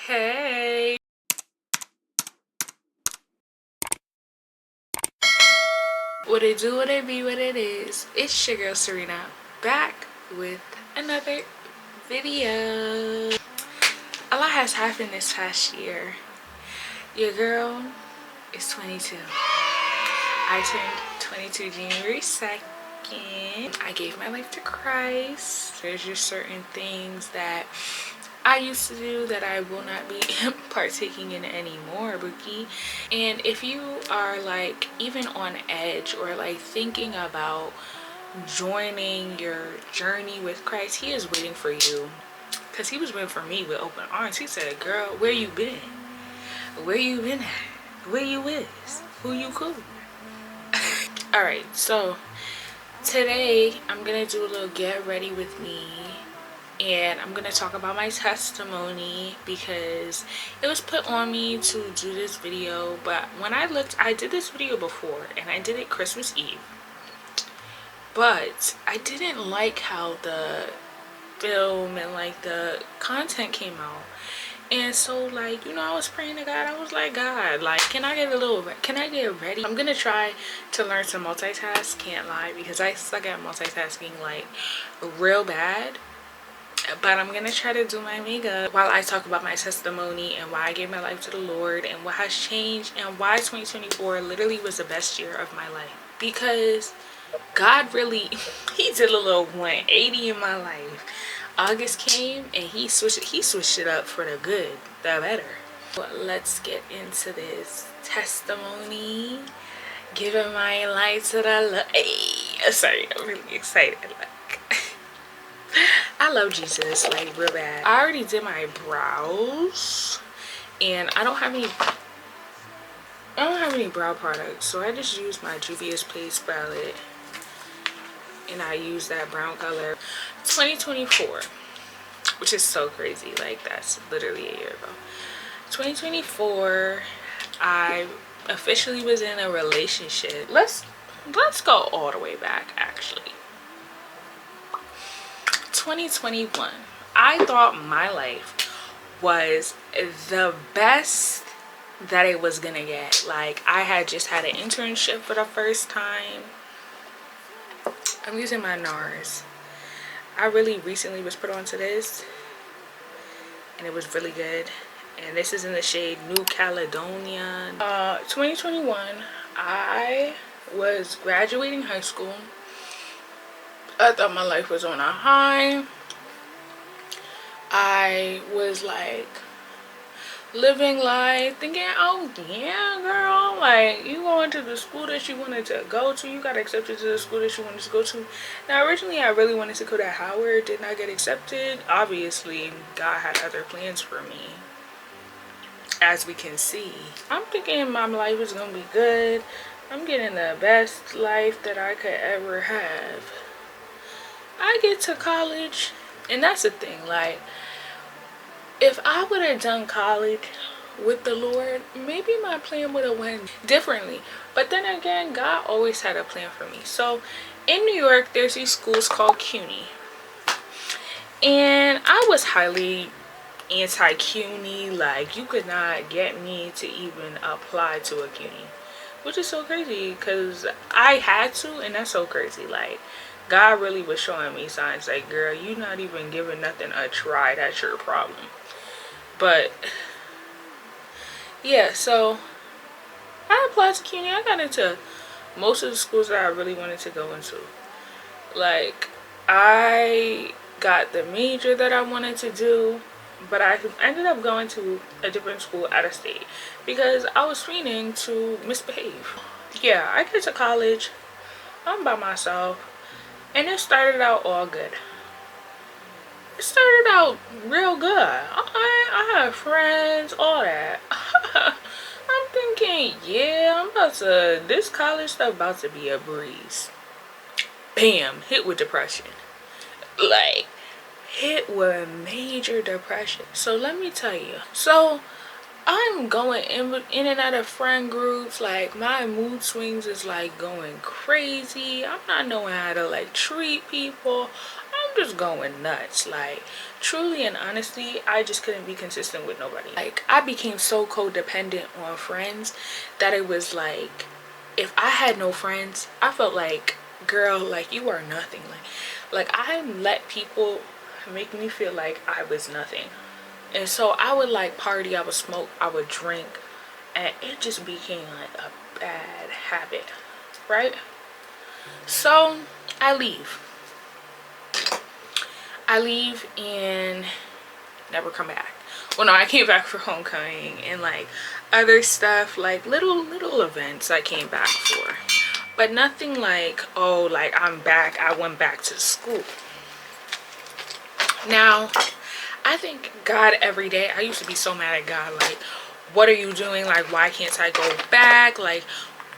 Hey, what it do, what it be, what it is. It's your girl Serena back with another video. A lot has happened this past year. Your girl is 22. I turned 22 January 2nd. I gave my life to Christ. There's just certain things that I used to do that I will not be partaking in anymore, Bookie. And if you are like even on edge or like thinking about joining your journey with Christ, he is waiting for you. Because he was waiting for me with open arms. He said, girl, where you been? Where you been at? Where you is? Who you cool? Alright, so today I'm gonna do a little get ready with me, and I'm gonna talk about my testimony because it was put on me to do this video. But when I looked, I did this video before and I did it Christmas Eve, but I didn't like how the film and like the content came out. And so, like, you know, I was praying to God. I was like, God, like, can I get ready? I'm gonna try to learn to multitask, can't lie, because I suck at multitasking like real bad. But I'm gonna try to do my makeup while I talk about my testimony and why I gave my life to the Lord and what has changed and why 2024 literally was the best year of my life. Because God really, he did a little 180 in my life. August came and he switched it up for the good, the better. But let's get into this testimony. Giving my life to the Lord. Hey, sorry, I'm really excited. Like, I love Jesus, like, real bad. I already did my brows, and I don't have any brow products, so I just use my Juvia's Place palette, and I use that brown color. 2024, which is so crazy, like that's literally a year ago. 2024, I officially was in a relationship. Let's go all the way back. Actually, 2021, I thought my life was the best that it was gonna get. Like, I had just had an internship for the first time. I'm using my NARS. I really recently was put onto this, and it was really good. And this is in the shade New Caledonia. 2021, I was graduating high school. I thought my life was on a high. I was like living life, thinking, oh yeah, girl, like, you going to the school that you wanted to go to, you got accepted to the school that you wanted to go to. Now, originally I really wanted to go to Howard, did not get accepted. Obviously God had other plans for me, as we can see. I'm thinking my life is gonna be good. I'm getting the best life that I could ever have. I get to college, and that's the thing, like, if I would have done college with the Lord, maybe my plan would have went differently. But then again, God always had a plan for me. So in New York, there's these schools called CUNY, and I was highly anti-CUNY. Like, you could not get me to even apply to a CUNY, which is so crazy because I had to, and that's so crazy. Like, God really was showing me signs like, girl, you not even giving nothing a try. That's your problem. But yeah, so I applied to CUNY. I got into most of the schools that I really wanted to go into. Like, I got the major that I wanted to do, but I ended up going to a different school out of state because I was fiending to misbehave. Yeah, I get to college. I'm by myself, and it started out all good. It started out real good. I had friends, all that. I'm thinking, yeah, this college stuff about to be a breeze. Bam, hit with depression. Like, hit with major depression. So let me tell you. So I'm going in and out of friend groups. Like, my mood swings is like going crazy. I'm not knowing how to like treat people. I'm just going nuts. Like, truly and honestly, I just couldn't be consistent with nobody. Like, I became so codependent on friends that it was like, if I had no friends, I felt like, girl, like, you are nothing. Like I let people make me feel like I was nothing. And so I would like party, I would smoke, I would drink, and it just became like a bad habit, right? So I leave and never come back. Well, no, I came back for homecoming and like other stuff, like little events I came back for, but nothing like, oh, like I'm back, I went back to school. Now I thank God every day. I used to be so mad at God, like, what are you doing? Like, why can't I go back? Like,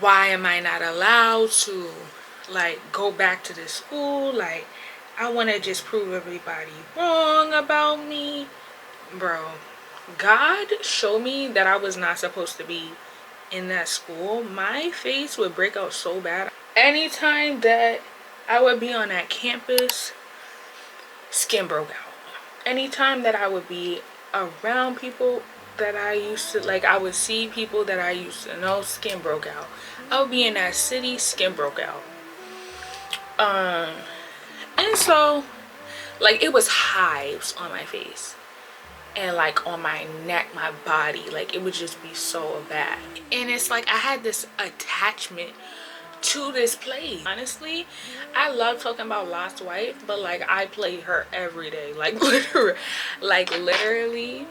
why am I not allowed to like go back to this school? Like, I want to just prove everybody wrong about me. Bro, God showed me that I was not supposed to be in that school. My face would break out so bad. Anytime that I would be on that campus, skin broke out. Anytime that I would be around people that I used to, like, I would see people that I used to know, skin broke out. I would be in that city, skin broke out. And so, like, it was hives on my face and like on my neck, my body, like it would just be so bad. And it's like I had this attachment to this place. Honestly, I love talking about Lost Wife, but like I play her every day, like literally.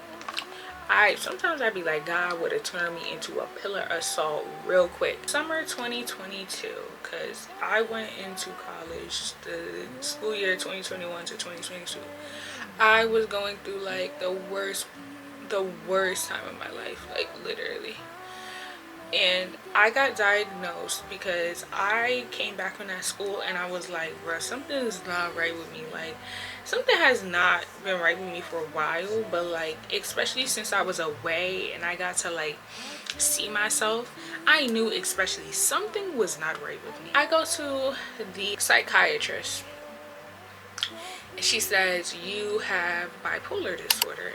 Sometimes I'd be like, God would have turned me into a pillar of salt real quick. Summer 2022, because I went into college the school year 2021 to 2022. I was going through like the worst time of my life, like literally. And I got diagnosed because I came back from that school and I was like, bruh, something is not right with me. Like, something has not been right with me for a while, but like, especially since I was away and I got to like see myself, I knew especially something was not right with me. I go to the psychiatrist and she says, you have bipolar disorder.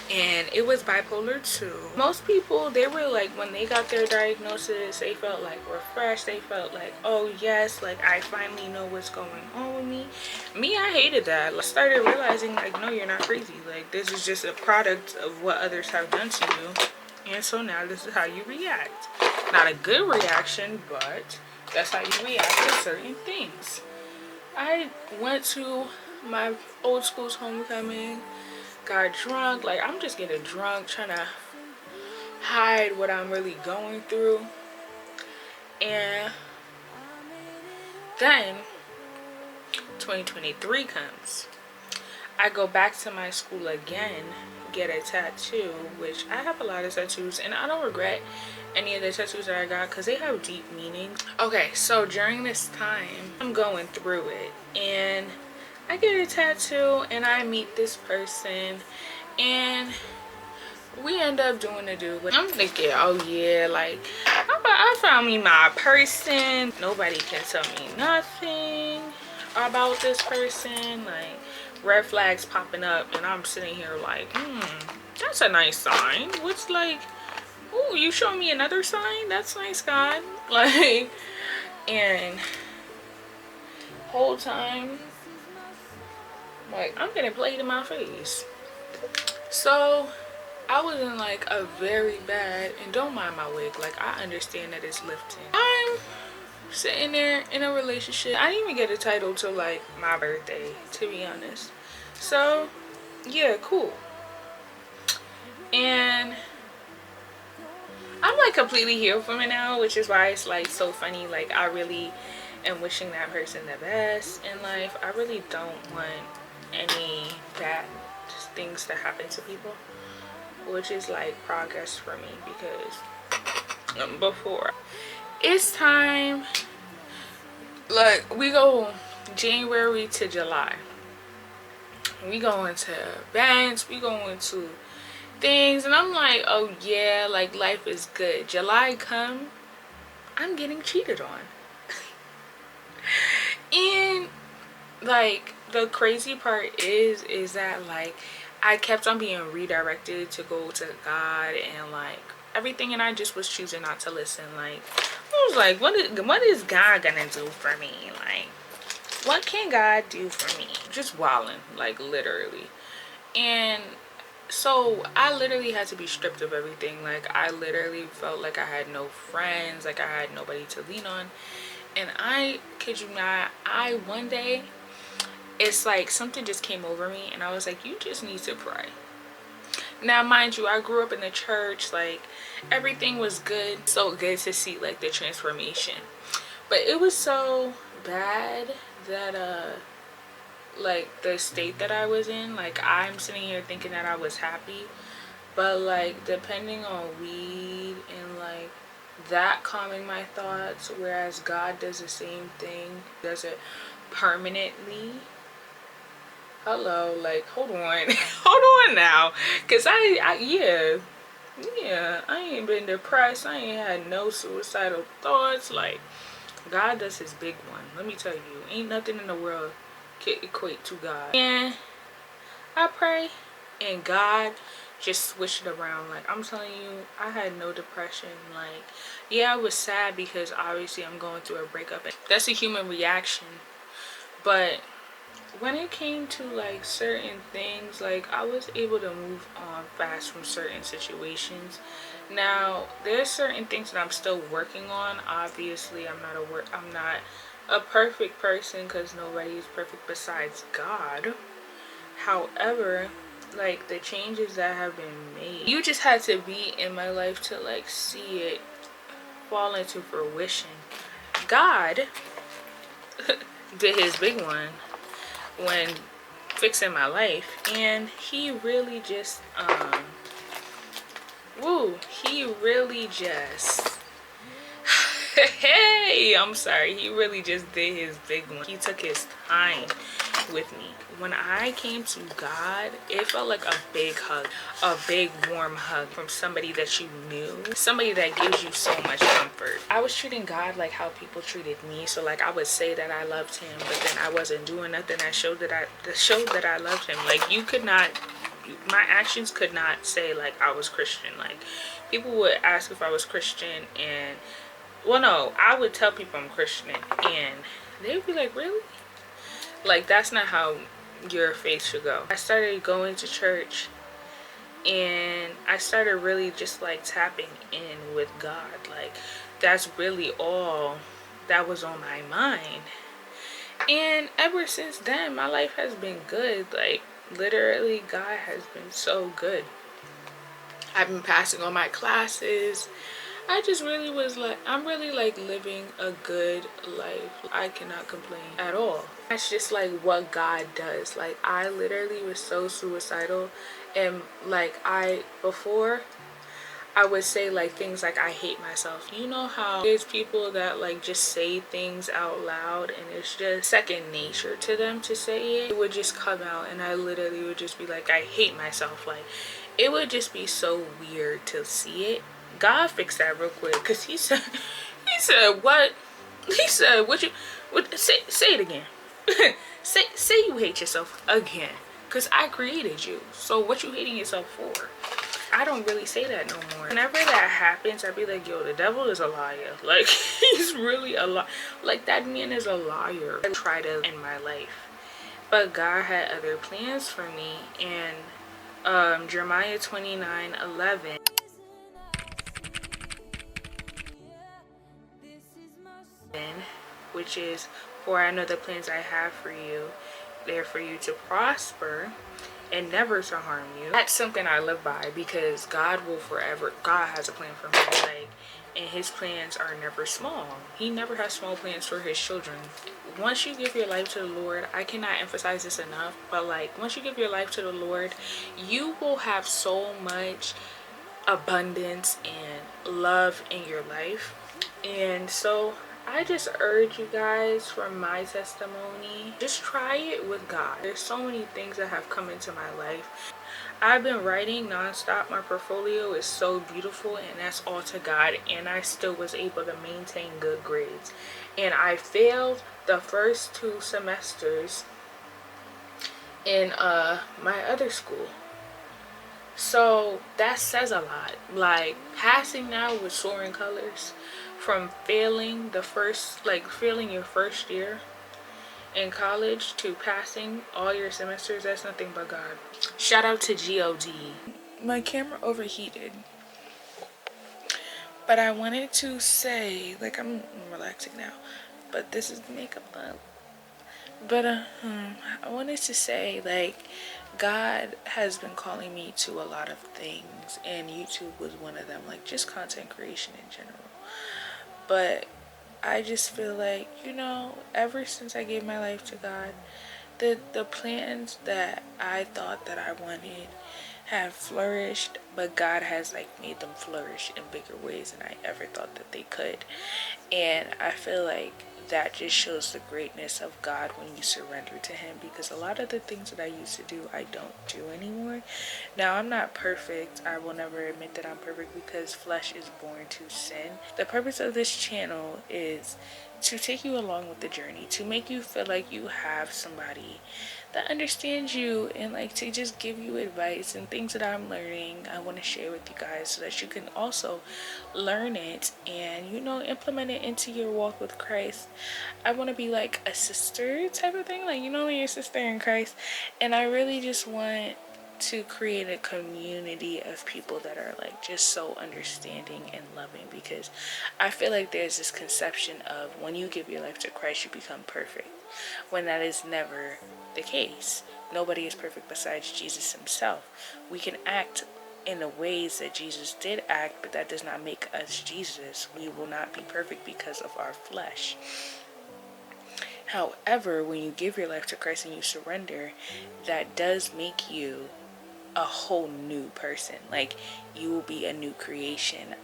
And it was bipolar 2. Most people, they were like, when they got their diagnosis, they felt like refreshed. They felt like, oh yes, like I finally know what's going on with me. Me, I hated that. I started realizing like, no, you're not crazy. Like, this is just a product of what others have done to you. And so now this is how you react. Not a good reaction, but that's how you react to certain things. I went to my old school's homecoming, got drunk. Like, I'm just getting drunk, trying to hide what I'm really going through. And then 2023 comes. I go back to my school again, get a tattoo, which I have a lot of tattoos and I don't regret any of the tattoos that I got because they have deep meaning. Okay, so during this time, I'm going through it and I get a tattoo and I meet this person and we end up doing the do. I'm thinking, oh yeah, like I found me my person. Nobody can tell me nothing about this person. Like, red flags popping up and I'm sitting here like, that's a nice sign. What's like, oh, you show me another sign? That's nice, God. Like, and whole time, like, I'm getting played in my face. So I was in like a very bad, and don't mind my wig, like I understand that it's lifting. I'm sitting there in a relationship. I didn't even get a title till like my birthday, to be honest. So yeah, cool. And I'm like completely healed from it now, which is why it's like so funny. Like, I really am wishing that person the best in life. I really don't want any bad things to happen to people, which is like progress for me, because before it's time, like, we go January to July, we go into events, we go into things, and I'm like, oh yeah, like life is good. July come, I'm getting cheated on. And like, the crazy part is that like I kept on being redirected to go to God and like everything, and I just was choosing not to listen. Like I was like, what is God gonna do for me? Like, what can God do for me? Just wilding, like literally. And so I literally had to be stripped of everything. Like I literally felt like I had no friends, like I had nobody to lean on. And I kid you not, I one day, it's like something just came over me and I was like, you just need to pray. Now mind you, I grew up in the church, like everything was good, so good to see like the transformation. But it was so bad that like the state that I was in, like I'm sitting here thinking that I was happy, but like depending on weed and like that calming my thoughts, whereas God does the same thing, does it permanently. Hello, like hold on hold on now, because yeah, I ain't been depressed, I ain't had no suicidal thoughts. Like God does his big one. Let me tell you, ain't nothing in the world can equate to God. And I pray and God just switched it around. Like I'm telling you, I had no depression. Like yeah, I was sad because obviously I'm going through a breakup and that's a human reaction. But when it came to like certain things, like I was able to move on fast from certain situations. Now there's certain things that I'm still working on. Obviously I'm not a perfect person, because nobody is perfect besides God. However, like the changes that have been made, you just had to be in my life to like see it fall into fruition. God did his big one when fixing my life, and he really just he really just hey, I'm sorry, he really just did his big one. He took his time with me. When I came to God, it felt like a big hug, a big warm hug from somebody that you knew, somebody that gives you so much comfort. I was treating God like how people treated me. So like I would say that I loved him, but then I wasn't doing nothing that showed that I loved him. Like you could not, my actions could not say like I was Christian. Like people would ask if I was Christian, and well no, I would tell people I'm Christian and they would be like, really? Like that's not how your faith should go. I started going to church and I started really just like tapping in with God. Like that's really all that was on my mind. And ever since then, my life has been good. Like literally, God has been so good. I've been passing all my classes. I just really was like, I'm really like living a good life. I cannot complain at all. That's just like what God does. Like I literally was so suicidal, and like before I would say like things like I hate myself. You know how there's people that like just say things out loud and it's just second nature to them to say it. It would just come out and I literally would just be like, I hate myself. Like it would just be so weird to see it. God fixed that real quick, because he said what? He said say it again. say you hate yourself again, because I created you. So what you hating yourself for? I don't really say that no more. Whenever that happens, I'd be like, yo, the devil is a liar. Like he's really a liar. Like that man is a liar. I tried to end my life, but God had other plans for me. And Jeremiah 29:11, which is, for I know the plans I have for you, they're for you to prosper and never to harm you. That's something I live by, because God has a plan for me. Like, and his plans are never small. He never has small plans for his children. Once you give your life to the Lord, I cannot emphasize this enough, but like once you give your life to the Lord, you will have so much abundance and love in your life. And so I just urge you guys, from my testimony, just try it with God. There's so many things that have come into my life. I've been writing nonstop. My portfolio is so beautiful, and that's all to God. And I still was able to maintain good grades. And I failed the first 2 semesters in my other school. So that says a lot. Like passing now with soaring colors, from failing failing your first year in college to passing all your semesters, that's nothing but God. Shout out to God. My camera overheated, but I wanted to say, like, I'm relaxing now, but this is the makeup look. But I wanted to say, like, God has been calling me to a lot of things, and YouTube was one of them, like just content creation in general. But I just feel like, ever since I gave my life to God, the plans that I thought that I wanted have flourished, but God has like made them flourish in bigger ways than I ever thought that they could. And I feel like that just shows the greatness of God when you surrender to Him, because a lot of the things that I used to do, I don't do anymore. Now, I'm not perfect. I will never admit that I'm perfect, because flesh is born to sin. The purpose of this channel is to take you along with the journey, to make you feel like you have somebody that understands you, and like to just give you advice and things that I'm learning. I want to share with you guys so that you can also learn it and implement it into your walk with Christ. I want to be like a sister type of thing, like when you're a sister in Christ. And I really just want to create a community of people that are like just so understanding and loving, because I feel like there's this conception of when you give your life to Christ you become perfect, when that is never the case. Nobody is perfect besides Jesus Himself. We can act in the ways that Jesus did act, but that does not make us Jesus. We will not be perfect because of our flesh. However, when you give your life to Christ and you surrender, that does make you a whole new person. Like, you will be a new creation.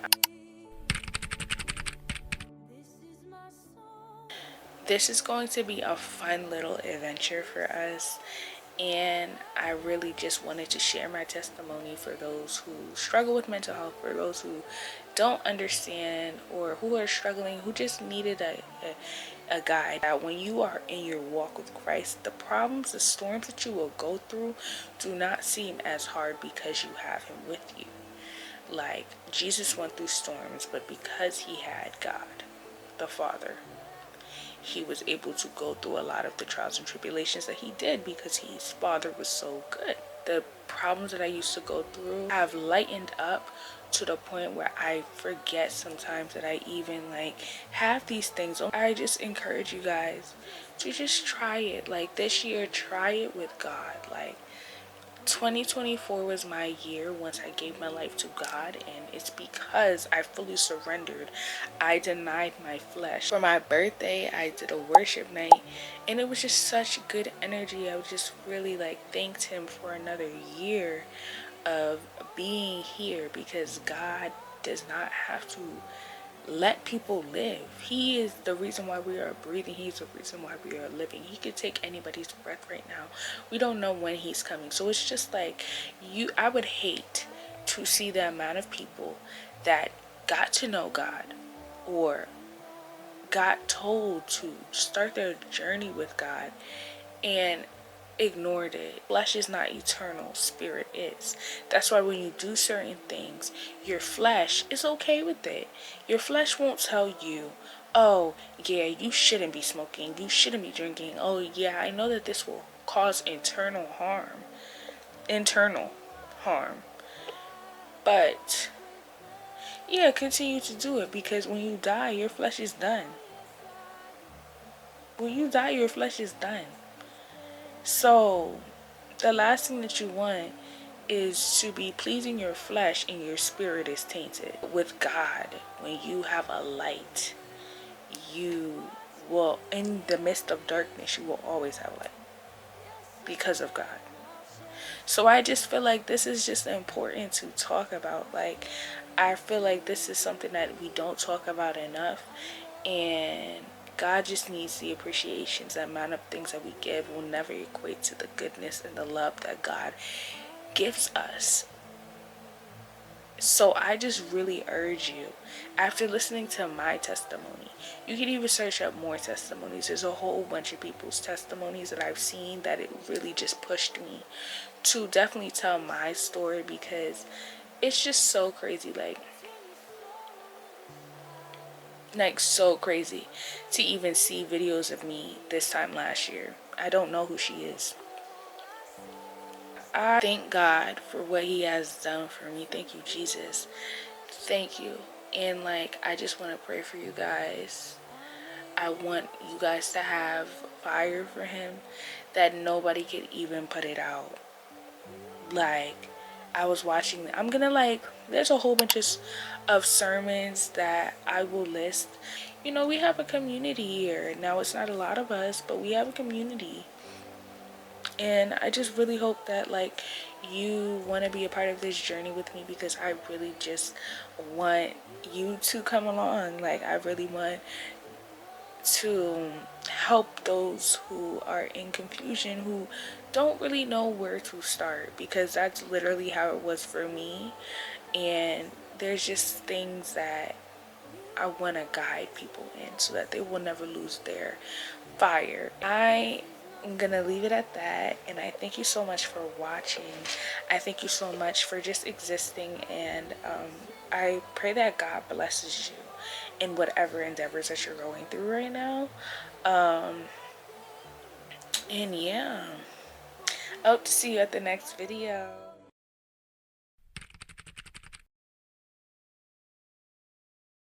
This is going to be a fun little adventure for us, and I really just wanted to share my testimony for those who struggle with mental health, for those who don't understand, or who are struggling, who just needed a guide. That when you are in your walk with Christ, the problems, the storms that you will go through do not seem as hard because you have Him with you. Like, Jesus went through storms, but because He had God, the Father, He was able to go through a lot of the trials and tribulations that He did because His Father was so good. The problems that I used to go through have lightened up to the point where I forget sometimes that I even like have these things. I just encourage you guys to just try it. Like, this year, try it with God. Like, 2024 was my year once I gave my life to God, and it's because I fully surrendered. I denied my flesh. For my birthday, I did a worship night, and it was just such good energy. I just really thanked Him for another year of being here, because God does not have to let people live. He is the reason why we are breathing. He's the reason why we are living. He could take anybody's breath right now. We don't know when He's coming. So it's just like, I would hate to see the amount of people that got to know God, or got told to start their journey with God, and ignored it. Flesh is not eternal, spirit is. That's why when you do certain things, your flesh is okay with it. Your flesh won't tell you, oh yeah, you shouldn't be smoking, you shouldn't be drinking, oh yeah, I know that this will cause internal harm, but yeah, continue to do it, because when you die, your flesh is done. When you die, your flesh is done. So the last thing that you want is to be pleasing your flesh and your spirit is tainted. With God, when you have a light, you will, in the midst of darkness, you will always have light because of God. So I just feel like this is just important to talk about. Like, I feel like this is something that we don't talk about enough, and God just needs the appreciations. The amount of things that we give will never equate to the goodness and the love that God gives us. So I just really urge you, after listening to my testimony, you can even search up more testimonies. There's a whole bunch of people's testimonies that I've seen that it really just pushed me to definitely tell my story, because it's just so crazy, like so crazy to even see videos of me this time last year. I don't know who she is. I thank God for what he has done for me. Thank you, Jesus. Thank you. And like, I just want to pray for you guys. I want you guys to have fire for him that nobody could even put it out. Like, I was watching, there's a whole bunch of sermons that I will list. You know, we have a community here. Now, it's not a lot of us, but we have a community. And I just really hope that, like, you want to be a part of this journey with me, because I really just want you to come along. Like, I really want to help those who are in confusion, who don't really know where to start, because that's literally how it was for me. And there's just things that I want to guide people in so that they will never lose their fire. I'm gonna leave it at that, and I thank you so much for watching. I thank you so much for just existing, and I pray that God blesses you in whatever endeavors that you're going through right now. And yeah, I hope to see you at the next video.